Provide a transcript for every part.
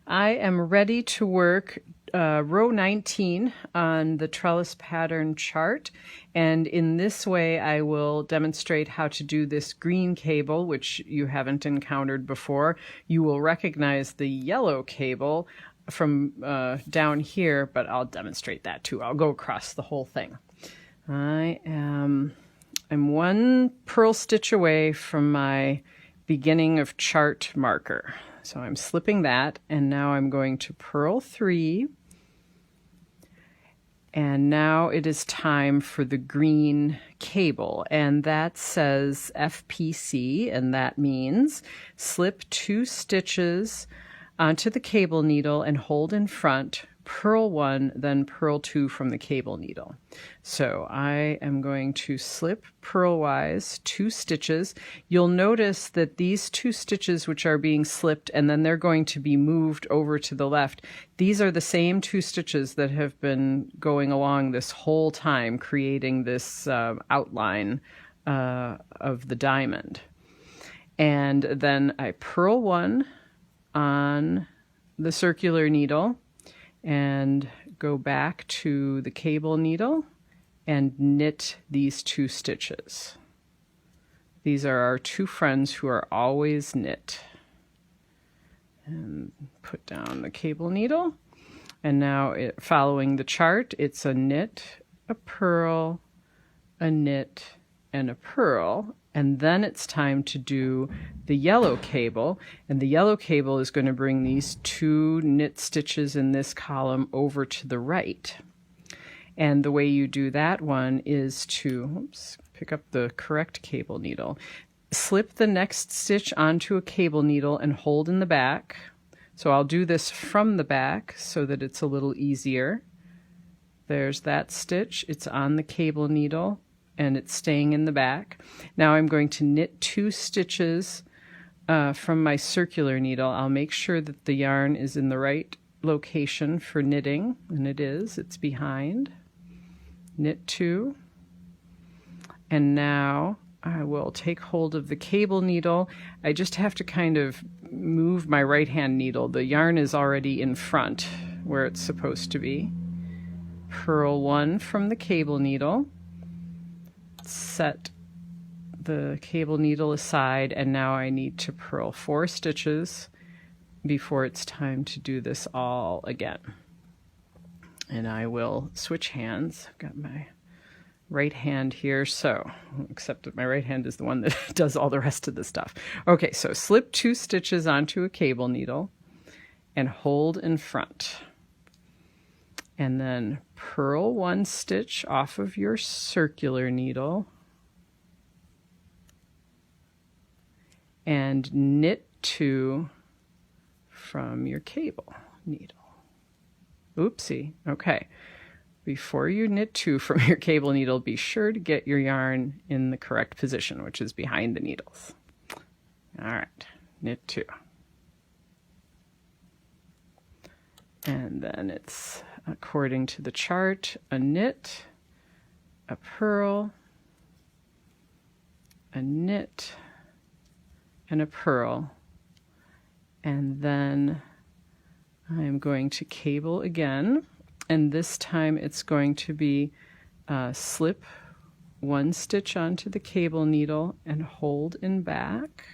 I am ready to work row 19 on the trellis pattern chart, and in this way I will demonstrate how to do this green cable, which you haven't encountered before. You will recognize the yellow cable from down here, but I'll demonstrate that too. I'll go across the whole thing. I'm one purl stitch away from my beginning of chart marker. So I'm slipping that, and now I'm going to purl 3, and now it is time for the green cable, and that says FPC, and that means slip 2 stitches onto the cable needle and hold in front, purl 1, then purl 2 from the cable needle. So I am going to slip purlwise 2 stitches. You'll notice that these 2 stitches which are being slipped and then they're going to be moved over to the left, these are the same 2 stitches that have been going along this whole time, creating this outline of the diamond. And then I purl 1 on the circular needle and go back to the cable needle and knit these 2 stitches. These are our 2 friends who are always knit. And put down the cable needle, and now following the chart, it's a knit, a purl, a knit, and a purl. And then it's time to do the yellow cable, and the yellow cable is going to bring these 2 knit stitches in this column over to the right. And the way you do that one is to pick up the correct cable needle, slip the next stitch onto a cable needle and hold in the back. So I'll do this from the back so that it's a little easier. There's that stitch, it's on the cable needle, and it's staying in the back. Now I'm going to knit 2 stitches from my circular needle. I'll make sure that the yarn is in the right location for knitting, and it is. It's behind. Knit 2. And now I will take hold of the cable needle. I just have to kind of move my right hand needle. The yarn is already in front where it's supposed to be. Purl 1 from the cable needle. Set the cable needle aside, and now I need to purl 4 stitches before it's time to do this all again. And I will switch hands. I've got my right hand here, so except that my right hand is the one that does all the rest of the stuff. Okay, so slip 2 stitches onto a cable needle and hold in front. And then purl 1 stitch off of your circular needle and knit 2 from your cable needle. Oopsie. Okay. Before you knit 2 from your cable needle, be sure to get your yarn in the correct position, which is behind the needles. All right. Knit 2. And then it's, according to the chart, a knit, a purl, a knit, and a purl. And then I'm going to cable again, and this time it's going to be slip 1 stitch onto the cable needle and hold in back.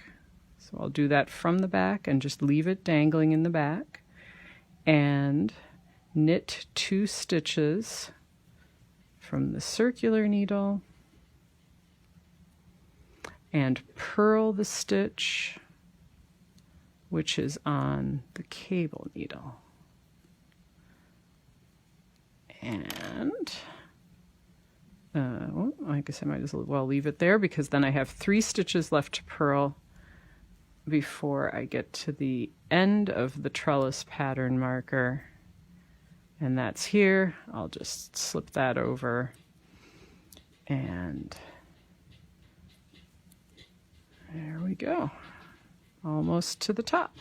So I'll do that from the back and just leave it dangling in the back. And knit 2 stitches from the circular needle and purl the stitch which is on the cable needle. And well, I guess I might as well leave it there, because then I have 3 stitches left to purl before I get to the end of the trellis pattern marker, and that's here. I'll just slip that over, and there we go, almost to the top.